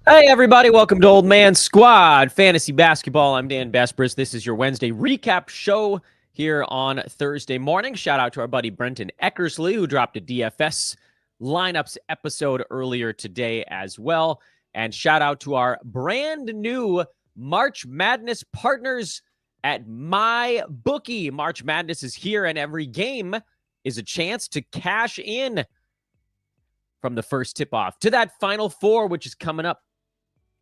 Hey, everybody. Welcome to Old Man Squad Fantasy Basketball. I'm Dan Besbris. This is your Wednesday recap show here on Thursday morning. Shout out to our buddy Brenton Eckersley, who dropped a DFS lineups episode earlier today as well. And shout out to our brand new March Madness partners at MyBookie. March Madness is here, and every game is a chance to cash in from the first tip-off to that Final Four, which is coming up.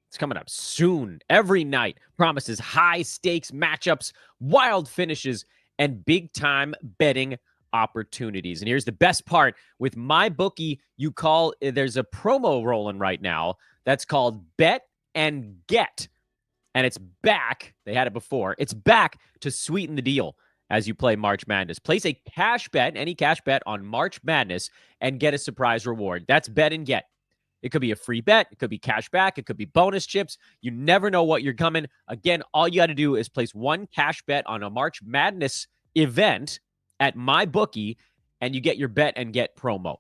It's coming up soon. Every night promises high-stakes matchups, wild finishes, and big-time betting opportunities. And here's the best part. With MyBookie, there's a promo rolling right now that's called Bet and Get. And it's back. They had it before. It's back to sweeten the deal as you play March Madness. Place a cash bet, any cash bet on March Madness, and get a surprise reward. That's Bet and Get. It could be a free bet. It could be cash back. It could be bonus chips. You never know what you're coming. Again, all you got to do is place one cash bet on a March Madness event at MyBookie, and you get your Bet and Get promo.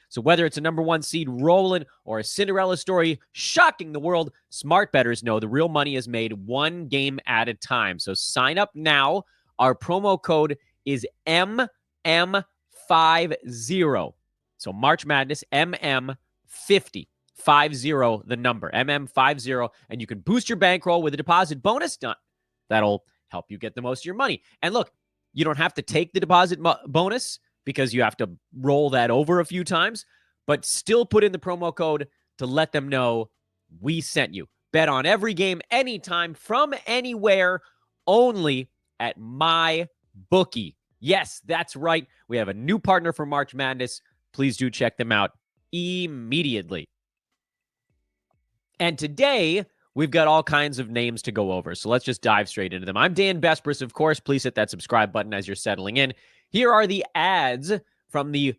So whether it's a number one seed rolling or a Cinderella story shocking the world, smart bettors know the real money is made one game at a time. So sign up now. Our promo code is MM50. So March Madness, MM50. 50, the number, MM50, and you can boost your bankroll with a deposit bonus. That'll help you get the most of your money. And look, you don't have to take the deposit bonus because you have to roll that over a few times, but still put in the promo code to let them know we sent you. Bet on every game, anytime, from anywhere, only at MyBookie. Yes, that's right. We have a new partner for March Madness. Please do check them out immediately. And today, we've got all kinds of names to go over, so let's just dive straight into them. I'm Dan Besbris, of course. Please hit that subscribe button as you're settling in. Here are the ads from the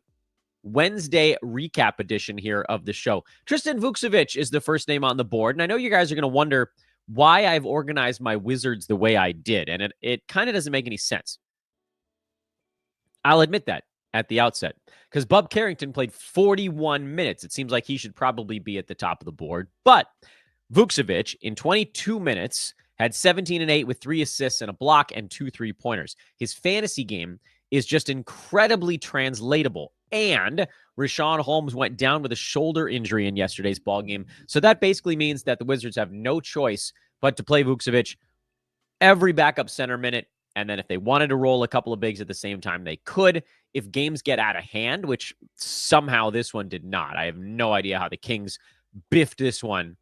Wednesday recap edition here of the show. Tristan Vukcevic is the first name on the board, and I know you guys are going to wonder why I've organized my Wizards the way I did, and it kind of doesn't make any sense. I'll admit that at the outset, because Bub Carrington played 41 minutes. It seems like he should probably be at the top of the board. But Vukcevic, in 22 minutes, had 17 and 8 with 3 assists and a block and 2 3-pointers. His fantasy game is just incredibly translatable. And Richaun Holmes went down with a shoulder injury in yesterday's ballgame. So that basically means that the Wizards have no choice but to play Vukcevic every backup center minute. And then if they wanted to roll a couple of bigs at the same time, they could. If games get out of hand, which somehow this one did not. I have no idea how the Kings biffed this one.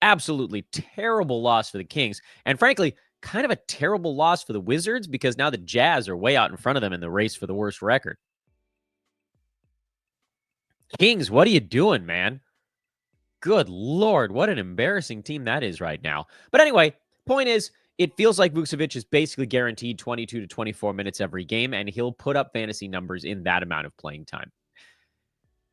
Absolutely terrible loss for the Kings. And frankly, kind of a terrible loss for the Wizards because now the Jazz are way out in front of them in the race for the worst record. Kings, what are you doing, man? Good Lord, what an embarrassing team that is right now. But anyway, point is, it feels like Vukcevic is basically guaranteed 22 to 24 minutes every game, and he'll put up fantasy numbers in that amount of playing time.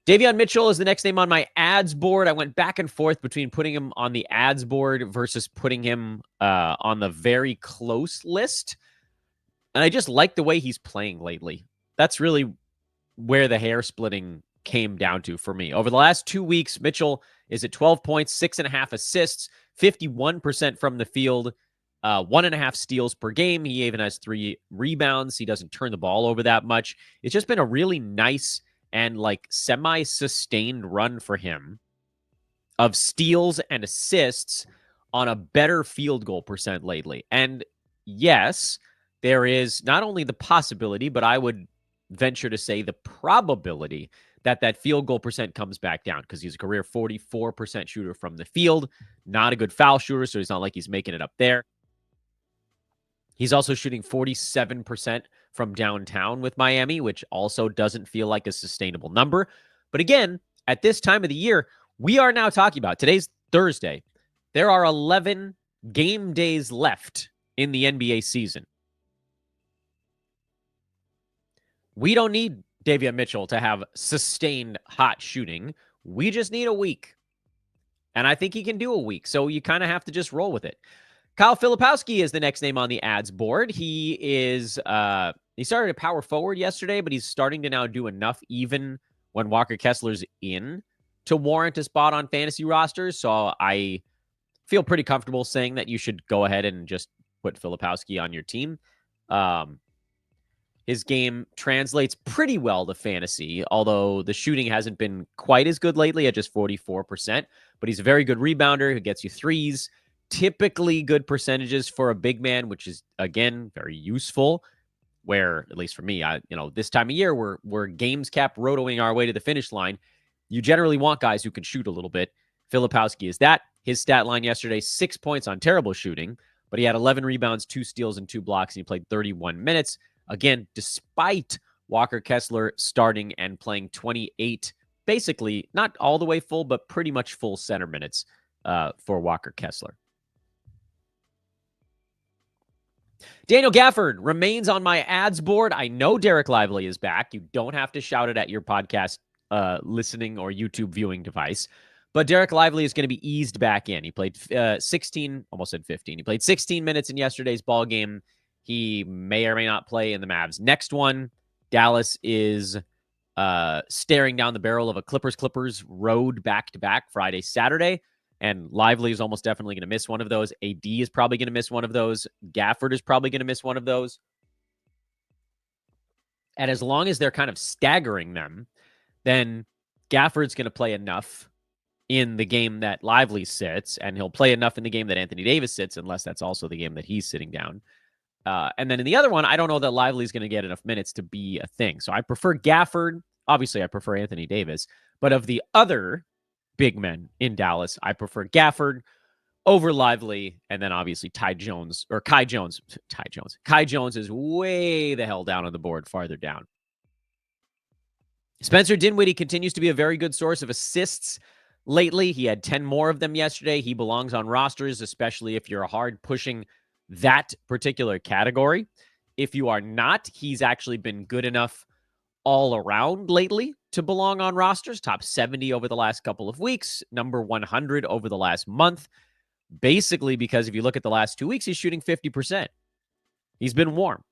Davion Mitchell is the next name on my ads board. I went back and forth between putting him on the ads board versus putting him on the very close list. And I just like the way he's playing lately. That's really where the hair splitting came down to for me. Over the last 2 weeks, Mitchell is at 12 points, 6.5 assists, 51% from the field, 1.5 steals per game. He even has 3 rebounds. He doesn't turn the ball over that much. It's just been a really nice and like semi-sustained run for him of steals and assists on a better field goal percent lately. And yes, there is not only the possibility, but I would venture to say the probability that field goal percent comes back down because he's a career 44% shooter from the field, not a good foul shooter, so it's not like he's making it up there. He's also shooting 47% from downtown with Miami, which also doesn't feel like a sustainable number. But again, at this time of the year, we are now talking about, today's Thursday, there are 11 game days left in the NBA season. We don't need Davion Mitchell to have sustained hot shooting. We just need a week. And I think he can do a week. So you kind of have to just roll with it. Kyle Filipowski is the next name on the ads board. He started at power forward yesterday, but he's starting to now do enough even when Walker Kessler's in to warrant a spot on fantasy rosters. So I feel pretty comfortable saying that you should go ahead and just put Filipowski on your team. His game translates pretty well to fantasy, although the shooting hasn't been quite as good lately at just 44%. But he's a very good rebounder who gets you threes, typically good percentages for a big man, which is, again, very useful. Where, at least for me, this time of year, we're games cap rotoing our way to the finish line. You generally want guys who can shoot a little bit. Filipowski is that. His stat line yesterday, 6 points on terrible shooting, but he had 11 rebounds, 2 steals, and 2 blocks, and he played 31 minutes. Again, despite Walker Kessler starting and playing 28, basically not all the way full, but pretty much full center minutes for Walker Kessler. Daniel Gafford remains on my ads board. I know Derek Lively is back. You don't have to shout it at your podcast listening or YouTube viewing device. But Derek Lively is going to be eased back in. He played 16, almost said 15. He played 16 minutes in yesterday's ball game. He may or may not play in the Mavs' next one. Dallas is staring down the barrel of a Clippers road back-to-back Friday, Saturday. And Lively is almost definitely going to miss one of those. AD is probably going to miss one of those. Gafford is probably going to miss one of those. And as long as they're kind of staggering them, then Gafford's going to play enough in the game that Lively sits, and he'll play enough in the game that Anthony Davis sits, unless that's also the game that he's sitting down. And then in the other one, I don't know that Lively's going to get enough minutes to be a thing. So I prefer Gafford. Obviously, I prefer Anthony Davis. But of the other big men in Dallas, I prefer Gafford over Lively, and then obviously Kai Jones. Kai Jones is way the hell down on the board, farther down. Spencer Dinwiddie continues to be a very good source of assists lately. He had 10 more of them yesterday. He belongs on rosters, especially if you're hard pushing that particular category. If you are not, he's actually been good enough all around lately to belong on rosters. Top 70 over the last couple of weeks, number 100 over the last month. Basically, because if you look at the last 2 weeks, he's shooting 50%. He's been warm.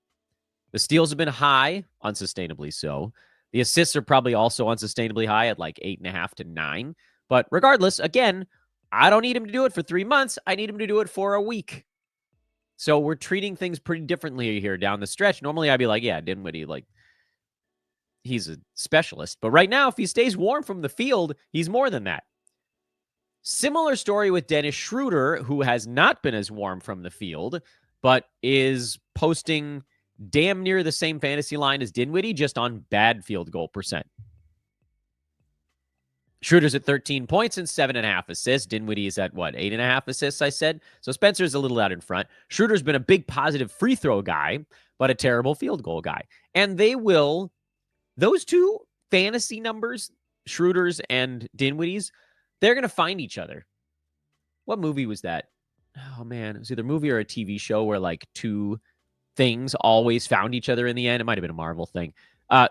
The steals have been high, unsustainably so. The assists are probably also unsustainably high at like 8.5 to 9. But regardless, again, I don't need him to do it for 3 months. I need him to do it for a week. So we're treating things pretty differently here down the stretch. Normally, I'd be like, yeah, Dinwiddie, he's a specialist. But right now, if he stays warm from the field, he's more than that. Similar story with Dennis Schroeder, who has not been as warm from the field, but is posting damn near the same fantasy line as Dinwiddie, just on bad field goal percent. Schroeder's at 13 points and 7.5 assists. Dinwiddie is at, 8.5 assists, I said? So Spencer's a little out in front. Schroeder's been a big positive free throw guy, but a terrible field goal guy. And those two fantasy numbers, Schroeder's and Dinwiddie's, they're going to find each other. What movie was that? Oh, man. It was either a movie or a TV show where, two things always found each other in the end. It might have been a Marvel thing.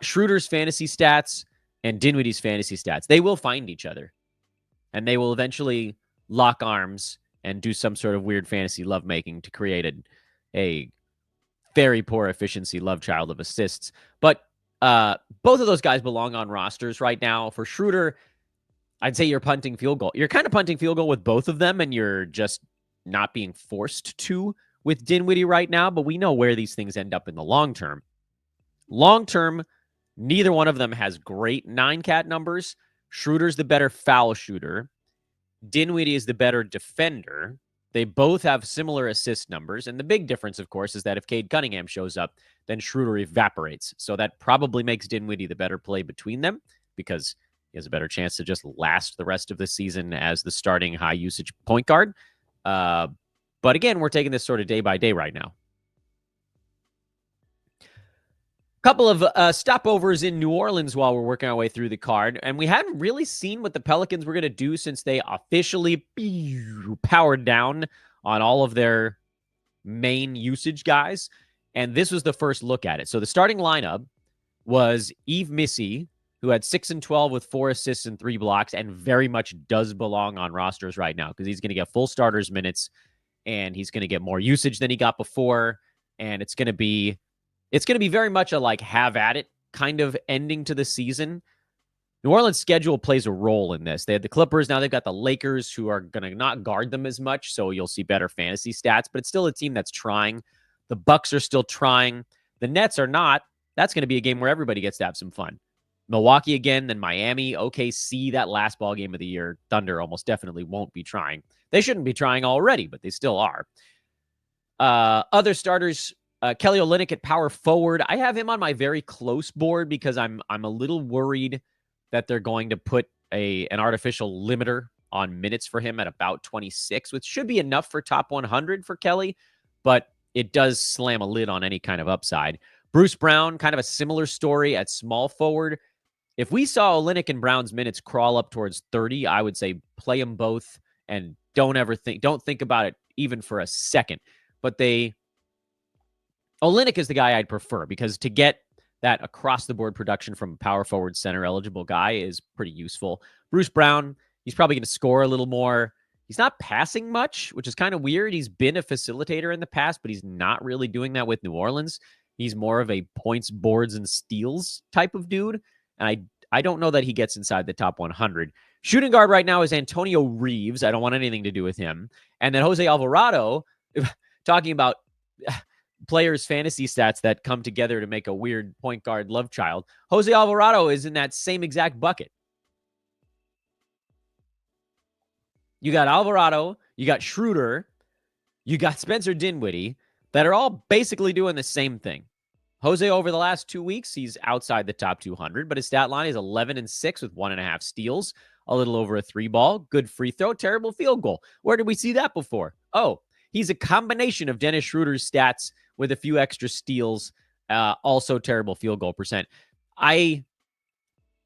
Schroeder's fantasy stats and Dinwiddie's fantasy stats, they will find each other. And they will eventually lock arms and do some sort of weird fantasy lovemaking to create a very poor efficiency love child of assists. But both of those guys belong on rosters right now. For Schroeder, I'd say you're punting field goal. You're kind of punting field goal with both of them, and you're just not being forced to with Dinwiddie right now, but we know where these things end up in the long term. Long term, neither one of them has great 9-cat numbers. Schroeder's the better foul shooter. Dinwiddie is the better defender. They both have similar assist numbers, and the big difference, of course, is that if Cade Cunningham shows up, then Schroeder evaporates. So that probably makes Dinwiddie the better play between them, because he has a better chance to just last the rest of the season as the starting high-usage point guard. But again, we're taking this sort of day by day right now. Couple of stopovers in New Orleans while we're working our way through the card. And we hadn't really seen what the Pelicans were going to do since they officially powered down on all of their main usage guys. And this was the first look at it. So the starting lineup was Yves Missy, who had 6 and 12 with 4 assists and 3 blocks, and very much does belong on rosters right now because he's going to get full starters minutes, and he's going to get more usage than he got before. And it's going to be very much a have at it kind of ending to the season. New Orleans' schedule plays a role in this. They had the Clippers. Now they've got the Lakers, who are going to not guard them as much, so you'll see better fantasy stats, but it's still a team that's trying. The Bucks are still trying. The Nets are not. That's going to be a game where everybody gets to have some fun. Milwaukee again, then Miami, OKC, that last ball game of the year. Thunder almost definitely won't be trying. They shouldn't be trying already, but they still are. Other starters, Kelly Olynyk at power forward. I have him on my very close board because I'm a little worried that they're going to put an artificial limiter on minutes for him at about 26, which should be enough for top 100 for Kelly, but it does slam a lid on any kind of upside. Bruce Brown, kind of a similar story at small forward. If we saw Olynyk and Brown's minutes crawl up towards 30, I would say play them both and don't think about it even for a second. But Olynyk is the guy I'd prefer because to get that across-the-board production from a power forward center eligible guy is pretty useful. Bruce Brown, he's probably going to score a little more. He's not passing much, which is kind of weird. He's been a facilitator in the past, but he's not really doing that with New Orleans. He's more of a points, boards, and steals type of dude, and I don't know that he gets inside the top 100. Shooting guard right now is Antonio Reeves. I don't want anything to do with him. And then Jose Alvarado, talking about players' fantasy stats that come together to make a weird point guard love child. Jose Alvarado is in that same exact bucket. You got Alvarado, you got Schroeder, you got Spencer Dinwiddie that are all basically doing the same thing. Jose, over the last 2 weeks, he's outside the top 200, but his stat line is 11-6 with 1.5 steals, a little over a 3-ball, good free throw, terrible field goal. Where did we see that before? Oh, he's a combination of Dennis Schroeder's stats with a few extra steals, also terrible field goal percent.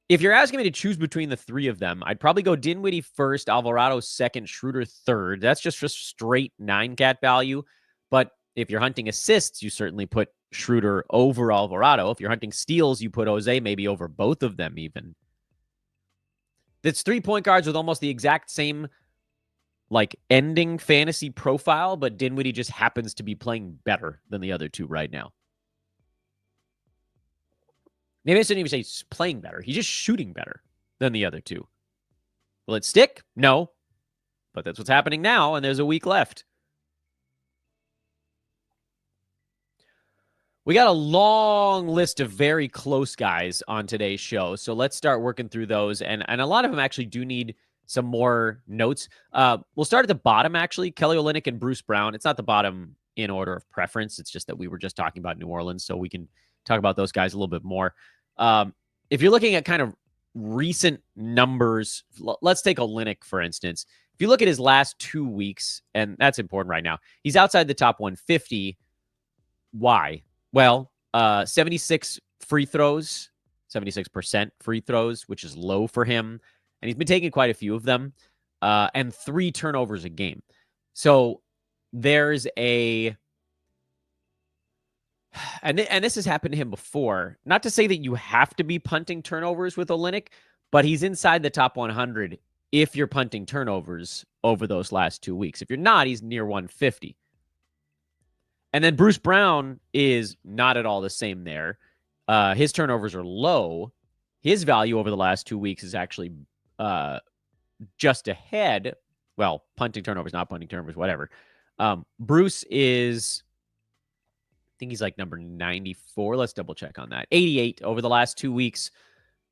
If you're asking me to choose between the three of them, I'd probably go Dinwiddie first, Alvarado second, Schroeder third. That's just for straight 9-cat value. But if you're hunting assists, you certainly put Schroeder over Alvarado. If you're hunting steals, you put Jose maybe over both of them even. That's 3 point guards with almost the exact same ending fantasy profile, but Dinwiddie just happens to be playing better than the other two right now. Maybe I shouldn't even say he's playing better. He's just shooting better than the other two. Will it stick? No. But that's what's happening now, and there's a week left. We got a long list of very close guys on today's show, so let's start working through those. And a lot of them actually do need some more notes. We'll start at the bottom, actually. Kelly Olynyk and Bruce Brown. It's not the bottom in order of preference. It's just that we were just talking about New Orleans, so we can talk about those guys a little bit more. If you're looking at kind of recent numbers, let's take Olynyk, for instance. If you look at his last 2 weeks, and that's important right now, he's outside the top 150. Why? Well, 76 free throws, 76% free throws, which is low for him. And he's been taking quite a few of them, and 3 turnovers a game. So there's and this has happened to him before. Not to say that you have to be punting turnovers with Olynyk, but he's inside the top 100 if you're punting turnovers over those last 2 weeks. If you're not, he's near 150. And then Bruce Brown is not at all the same there. His turnovers are low. His value over the last 2 weeks is actually just ahead. Well, punting turnovers, not punting turnovers, whatever. Bruce is, I think he's like number 94. Let's double check on that. 88 over the last 2 weeks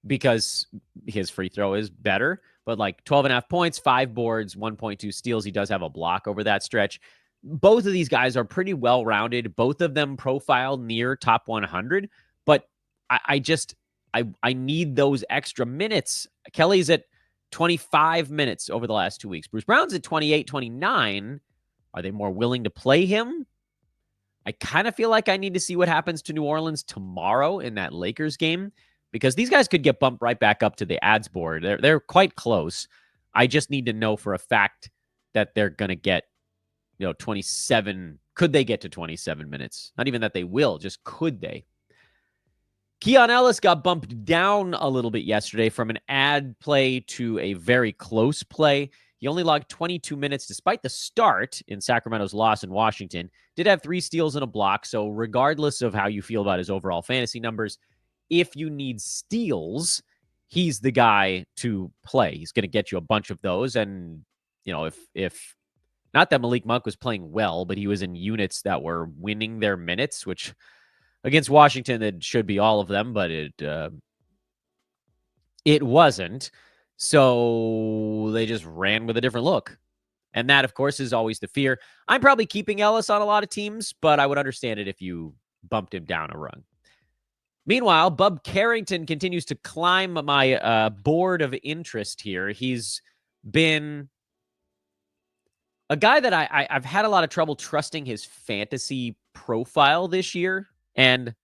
because his free throw is better. But 12.5 points, 5 boards, 1.2 steals. He does have a block over that stretch. Both of these guys are pretty well-rounded. Both of them profile near top 100. But I need those extra minutes. Kelly's at 25 minutes over the last 2 weeks. Bruce Brown's at 28, 29. Are they more willing to play him? I kind of feel like I need to see what happens to New Orleans tomorrow in that Lakers game because these guys could get bumped right back up to the ads board. They're quite close. I just need to know for a fact that they're going to get 27. Could they get to 27 minutes? Not even that they will, just could they? Keon Ellis got bumped down a little bit yesterday from an ad play to a very close play. He only logged 22 minutes despite the start in Sacramento's loss in Washington. Did have 3 steals and a block, so regardless of how you feel about his overall fantasy numbers, if you need steals, he's the guy to play. He's going to get you a bunch of those. And, if not that Malik Monk was playing well, but he was in units that were winning their minutes, which against Washington, it should be all of them, but it wasn't. So they just ran with a different look. And that, of course, is always the fear. I'm probably keeping Ellis on a lot of teams, but I would understand it if you bumped him down a rung. Meanwhile, Bub Carrington continues to climb my board of interest here. He's been a guy that I've had a lot of trouble trusting his fantasy profile this year. And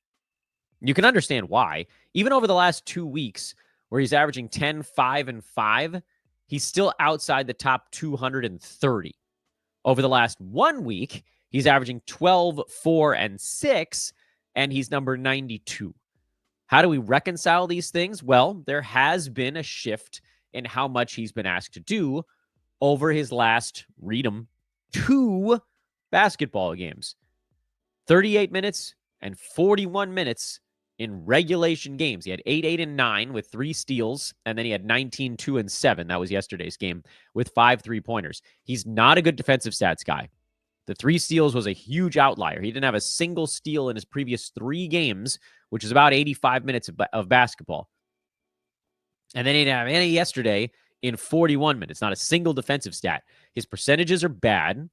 you can understand why. Even over the last 2 weeks, where he's averaging 10, 5, and 5, he's still outside the top 230. Over the last 1 week, he's averaging 12, 4, and 6, and he's number 92. How do we reconcile these things? Well, there has been a shift in how much he's been asked to do over his last, read them, 2 basketball games. 38 minutes and 41 minutes in regulation games. He had 8, 8, and 9 with 3 steals, and then he had 19, 2, and 7. That was yesterday's game with 5 3-pointers. He's not a good defensive stats guy. The 3 steals was a huge outlier. He didn't have a single steal in his previous 3 games, which is about 85 minutes of basketball. And then he didn't have any yesterday in 41 minutes. Not a single defensive stat. His percentages are bad,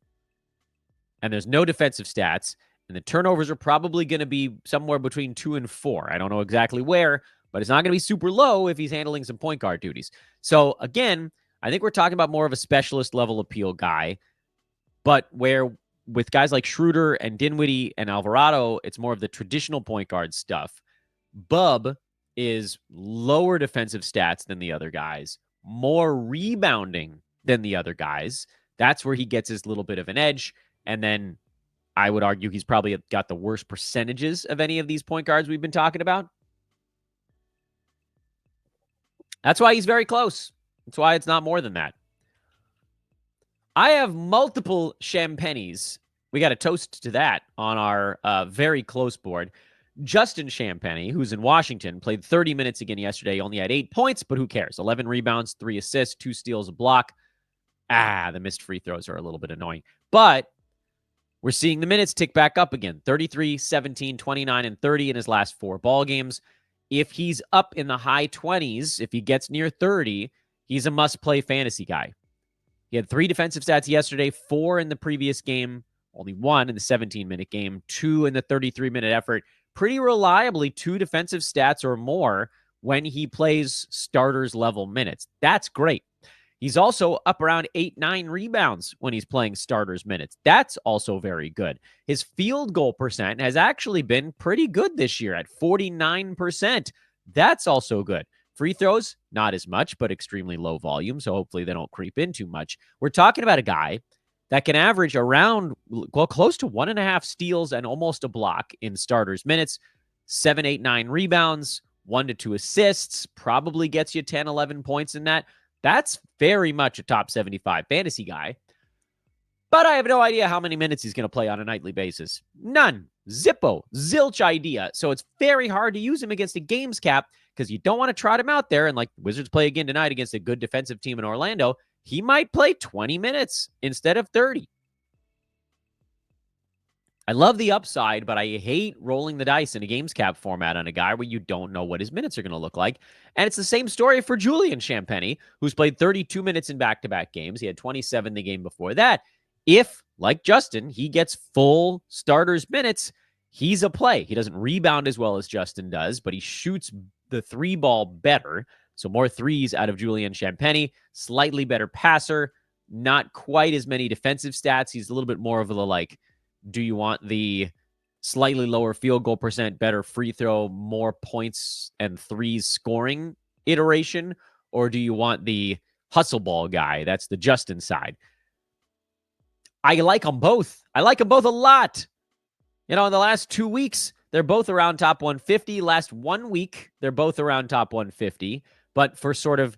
and there's no defensive stats. And the turnovers are probably going to be somewhere between 2 and 4. I don't know exactly where, but it's not going to be super low if he's handling some point guard duties. So, again, I think we're talking about more of a specialist level appeal guy, but where with guys like Schroeder and Dinwiddie and Alvarado, it's more of the traditional point guard stuff. Bub is lower defensive stats than the other guys, more rebounding than the other guys. That's where he gets his little bit of an edge. And then I would argue he's probably got the worst percentages of any of these point guards we've been talking about. That's why he's very close. That's why it's not more than that. I have multiple Champagnes. We got a toast to that on our very close board. Justin Champagny, who's in Washington, played 30 minutes again yesterday. Only had 8 points, but who cares? 11 rebounds, 3 assists, 2 steals, a block. The missed free throws are a little bit annoying. But we're seeing the minutes tick back up again. 33, 17, 29, and 30 in his last 4 ball games. If he's up in the high 20s, if he gets near 30, he's a must-play fantasy guy. He had 3 defensive stats yesterday, 4 in the previous game, only 1 in the 17-minute game, 2 in the 33-minute effort. Pretty reliably 2 defensive stats or more when he plays starters level minutes. That's great. He's also up around 8, 9 rebounds when he's playing starters minutes. That's also very good. His field goal percent has actually been pretty good this year at 49%. That's also good. Free throws, not as much, but extremely low volume, so hopefully they don't creep in too much. We're talking about a guy that can average around, close to 1.5 steals and almost a block in starters minutes, 7, 8, 9 rebounds, 1 to 2 assists, probably gets you 10, 11 points in that. That's very much a top 75 fantasy guy. But I have no idea how many minutes he's going to play on a nightly basis. None. Zippo. Zilch idea. So it's very hard to use him against a games cap because you don't want to trot him out there. And like Wizards play again tonight against a good defensive team in Orlando, he might play 20 minutes instead of 30. I love the upside, but I hate rolling the dice in a games cap format on a guy where you don't know what his minutes are going to look like. And it's the same story for Julian Champagny, who's played 32 minutes in back-to-back games. He had 27 the game before that. If, like Justin, he gets full starters minutes, he's a play. He doesn't rebound as well as Justin does, but he shoots the 3-ball better. So more threes out of Julian Champagny, slightly better passer, not quite as many defensive stats. He's a little bit more of the do you want the slightly lower field goal percent, better free throw, more points and threes scoring iteration? Or do you want the hustle ball guy? That's the Justin side. I like them both. I like them both a lot. In the last 2 weeks, they're both around top 150. Last 1 week, they're both around top 150, but for sort of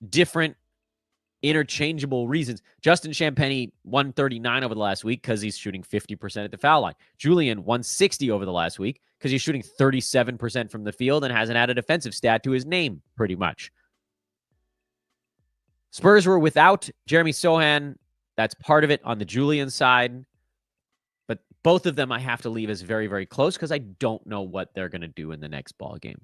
different interchangeable reasons. Justin Champagny, 139 over the last week because he's shooting 50% at the foul line. Julian, 160 over the last week because he's shooting 37% from the field and hasn't had a defensive stat to his name, pretty much. Spurs were without Jeremy Sohan. That's part of it on the Julian side. But both of them I have to leave as very, very close because I don't know what they're going to do in the next ball game.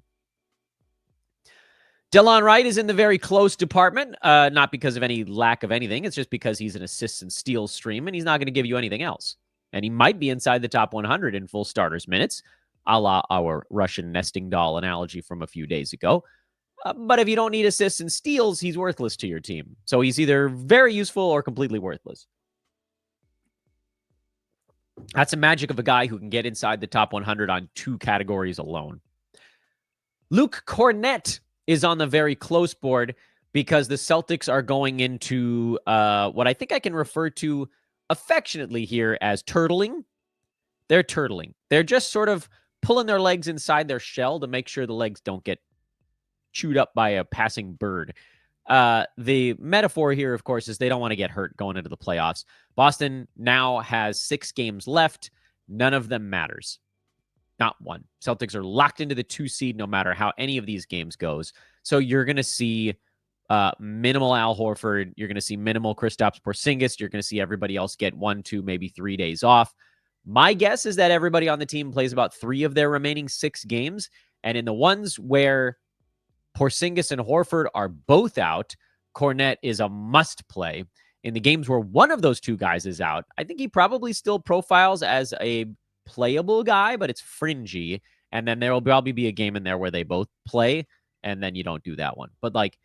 Delon Wright is in the very close department, not because of any lack of anything. It's just because he's an assists and steals stream, and he's not going to give you anything else. And he might be inside the top 100 in full starters minutes, a la our Russian nesting doll analogy from a few days ago. But if you don't need assists and steals, he's worthless to your team. So he's either very useful or completely worthless. That's the magic of a guy who can get inside the top 100 on 2 categories alone. Luke Cornett is on the very close board because the Celtics are going into what I think I can refer to affectionately here as turtling. They're turtling. They're just sort of pulling their legs inside their shell to make sure the legs don't get chewed up by a passing bird. The metaphor here, of course, is they don't want to get hurt going into the playoffs. Boston now has 6 games left. None of them matters. Not one. Celtics are locked into the 2 seed no matter how any of these games goes. So you're going to see minimal Al Horford. You're going to see minimal Kristaps Porzingis. You're going to see everybody else get 1, 2, maybe 3 days off. My guess is that everybody on the team plays about 3 of their remaining 6 games. And in the ones where Porzingis and Horford are both out, Cornett is a must play. In the games where one of those 2 guys is out, I think he probably still profiles as a playable guy, but it's fringy. And then there will probably be a game in there where they both play, and then you don't do that one. But like,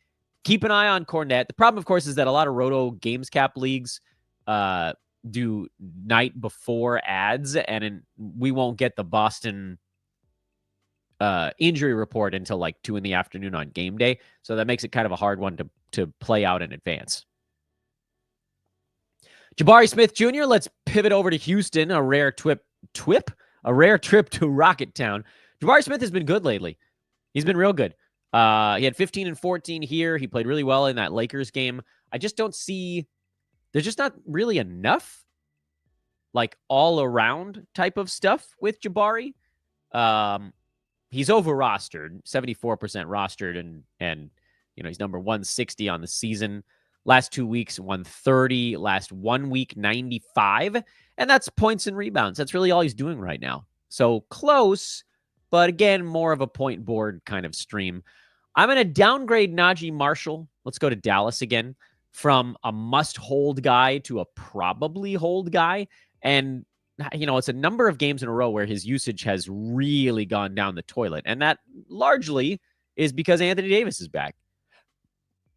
keep an eye on Cornett. The problem, of course, is that a lot of Roto Games Cap leagues do night before ads, and we won't get the Boston injury report until like 2 p.m. on game day. So that makes it kind of a hard one to play out in advance. Jabari Smith Jr., let's pivot over to Houston, a rare trip to Rocketown. Jabari Smith has been good lately. He's been real good. He had 15 and 14 here. He played really well in that Lakers game. I just don't see, there's just not really enough like all around type of stuff with Jabari. He's over rostered, 74% rostered, and you know, he's number 160 on the season. Last 2 weeks, 130. Last 1 week, 95. And that's points and rebounds. That's really all he's doing right now. So close, but again, more of a point board kind of stream. I'm going to downgrade Najee Marshall. Let's go to Dallas again. From a must-hold guy to a probably hold guy. And, you know, it's a number of games in a row where his usage has really gone down the toilet. And that largely is because Anthony Davis is back.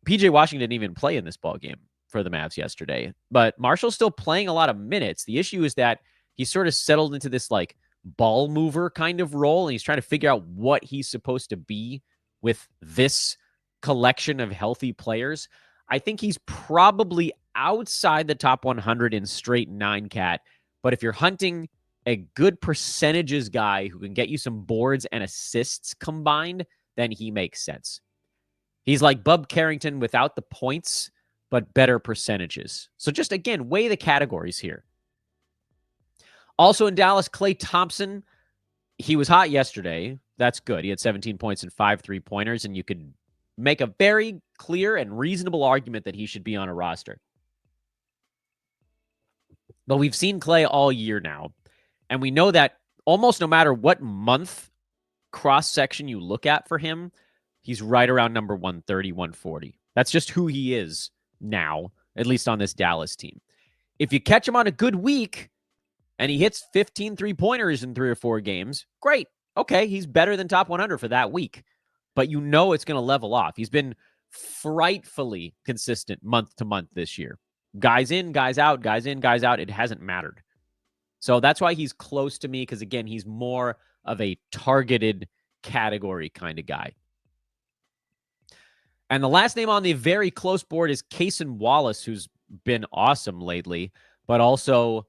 PJ Washington didn't even play in this ball game for the Mavs yesterday, but Marshall's still playing a lot of minutes. The issue is that he's sort of settled into this like ball mover kind of role, and he's trying to figure out what he's supposed to be with this collection of healthy players. I think he's probably outside the top 100 in straight 9-cat, but if you're hunting a good percentages guy who can get you some boards and assists combined, then he makes sense. He's like Bub Carrington without the points, but better percentages. So just, again, weigh the categories here. Also in Dallas, Klay Thompson, he was hot yesterday. That's good. He had 17 points and 5 3-pointers, and you could make a very clear and reasonable argument that he should be on a roster. But we've seen Klay all year now, and we know that almost no matter what month cross-section you look at for him, he's right around number 130, 140. That's just who he is now, at least on this Dallas team. If you catch him on a good week and he hits 15 3-pointers in 3 or 4 games, great. Okay, he's better than top 100 for that week. But you know it's going to level off. He's been frightfully consistent month to month this year. Guys in, guys out, guys in, guys out. It hasn't mattered. So that's why he's close to me, because, again, he's more of a targeted category kind of guy. And the last name on the very close board is Cason Wallace, who's been awesome lately. But also,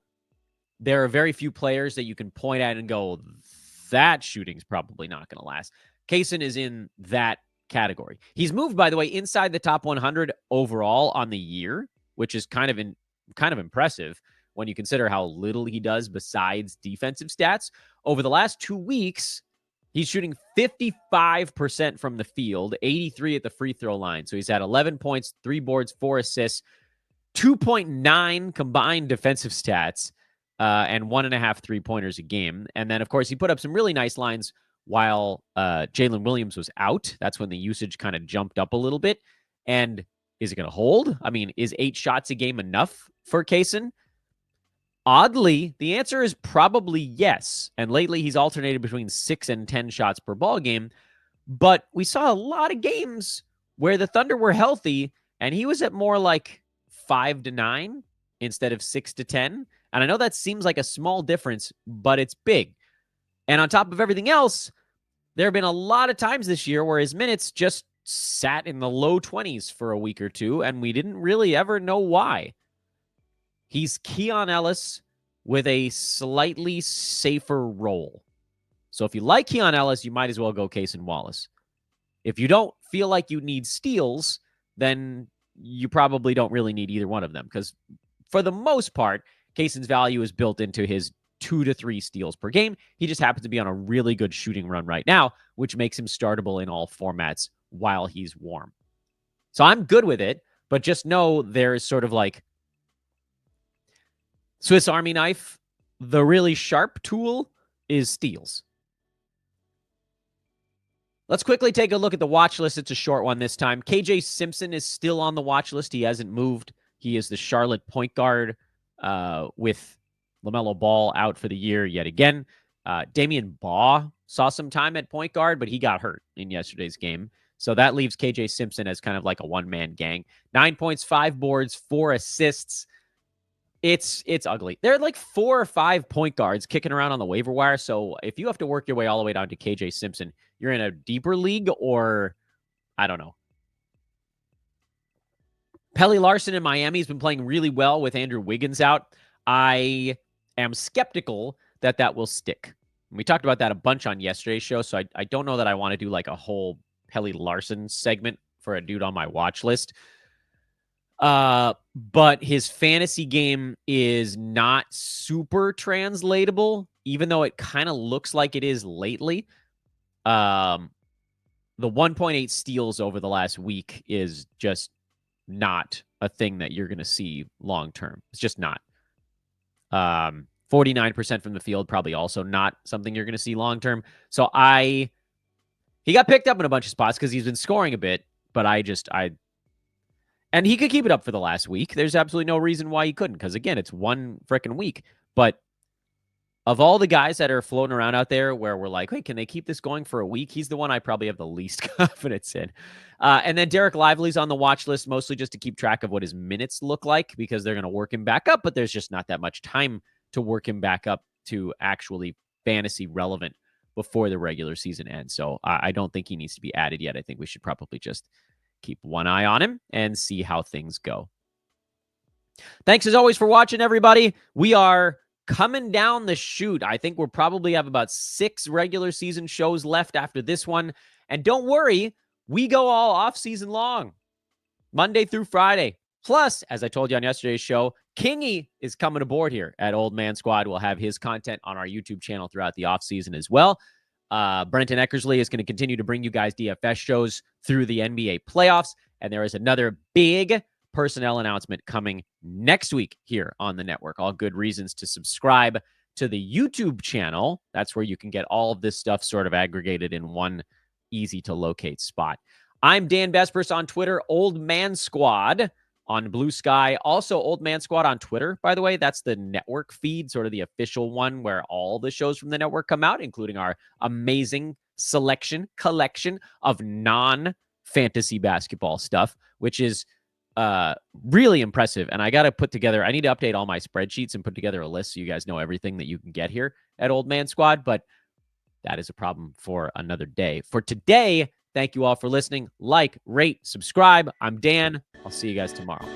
there are very few players that you can point at and go, that shooting's probably not going to last. Cason is in that category. He's moved, by the way, inside the top 100 overall on the year, which is kind of impressive. when you consider how little he does besides defensive stats. Over the last 2 weeks, he's shooting 55% from the field, 83 at the free throw line. So he's had 11 points, 3 boards, 4 assists, 2.9 combined defensive stats, and 1.5 3-pointers a game. And then, of course, he put up some really nice lines while Jalen Williams was out. That's when the usage kind of jumped up a little bit. And is it going to hold? I mean, is 8 shots a game enough for Kaysen? Oddly, the answer is probably yes. And lately, he's alternated between 6 and 10 shots per ball game. But we saw a lot of games where the Thunder were healthy, and he was at more like 5 to 9 instead of 6 to 10. And I know that seems like a small difference, but it's big. And on top of everything else, there have been a lot of times this year where his minutes just sat in the low 20s for a week or two, and we didn't really ever know why. He's Keon Ellis with a slightly safer role. So if you like Keon Ellis, you might as well go Kaysen Wallace. If you don't feel like you need steals, then you probably don't really need either one of them, because for the most part, Kaysen's value is built into his 2 to 3 steals per game. He just happens to be on a really good shooting run right now, which makes him startable in all formats while he's warm. So I'm good with it, but just know there's sort of like Swiss Army knife. The really sharp tool is steals. Let's quickly take a look at the watch list. It's a short one this time. KJ Simpson is still on the watch list. He hasn't moved. He is the Charlotte point guard with LaMelo Ball out for the year yet again. Damian Baugh saw some time at point guard, but he got hurt in yesterday's game. So that leaves KJ Simpson as kind of like a one-man gang. 9 points, 5 boards, 4 assists. It's ugly. There are like 4 or 5 point guards kicking around on the waiver wire. So if you have to work your way all the way down to KJ Simpson, you're in a deeper league, or I don't know. Pelly Larson in Miami has been playing really well with Andrew Wiggins out. I am skeptical that will stick. We talked about that a bunch on yesterday's show, so I don't know that I want to do like a whole Pelly Larson segment for a dude on my watch list. But his fantasy game is not super translatable, even though it kind of looks like it is lately. The 1.8 steals over the last week is just not a thing that you're going to see long term. It's just not. 49% from the field, probably also not something you're going to see long term. So he got picked up in a bunch of spots because he's been scoring a bit, but and he could keep it up for the last week. There's absolutely no reason why he couldn't, because again, it's one freaking week. But of all the guys that are floating around out there where we're like, hey, can they keep this going for a week? He's the one I probably have the least confidence in. And then Derek Lively's on the watch list, mostly just to keep track of what his minutes look like, because they're going to work him back up, but there's just not that much time to work him back up to actually fantasy relevant before the regular season ends. So I don't think he needs to be added yet. I think we should probably just keep one eye on him and see how things go. Thanks as always for watching, everybody. We are coming down the chute. I think we'll probably have about 6 regular season shows left after this one. And don't worry, we go all off season long, Monday through Friday. Plus, as I told you on yesterday's show, Kingy is coming aboard here at Old Man Squad. We'll have his content on our YouTube channel throughout the offseason as well. Brenton Eckersley is going to continue to bring you guys DFS shows through the NBA playoffs. And there is another big personnel announcement coming next week here on the network. All good reasons to subscribe to the YouTube channel. That's where you can get all of this stuff sort of aggregated in one easy to locate spot. I'm Dan Vespers on Twitter, Old Man Squad on Blue Sky. Also, Old Man Squad on Twitter, by the way. That's the network feed, sort of the official one where all the shows from the network come out, including our amazing collection of non-fantasy basketball stuff, which is really impressive. And I need to update all my spreadsheets and put together a list so you guys know everything that you can get here at Old Man Squad, but that is a problem for another day. For today, thank you all for listening. Like, rate, subscribe. I'm Dan. I'll see you guys tomorrow.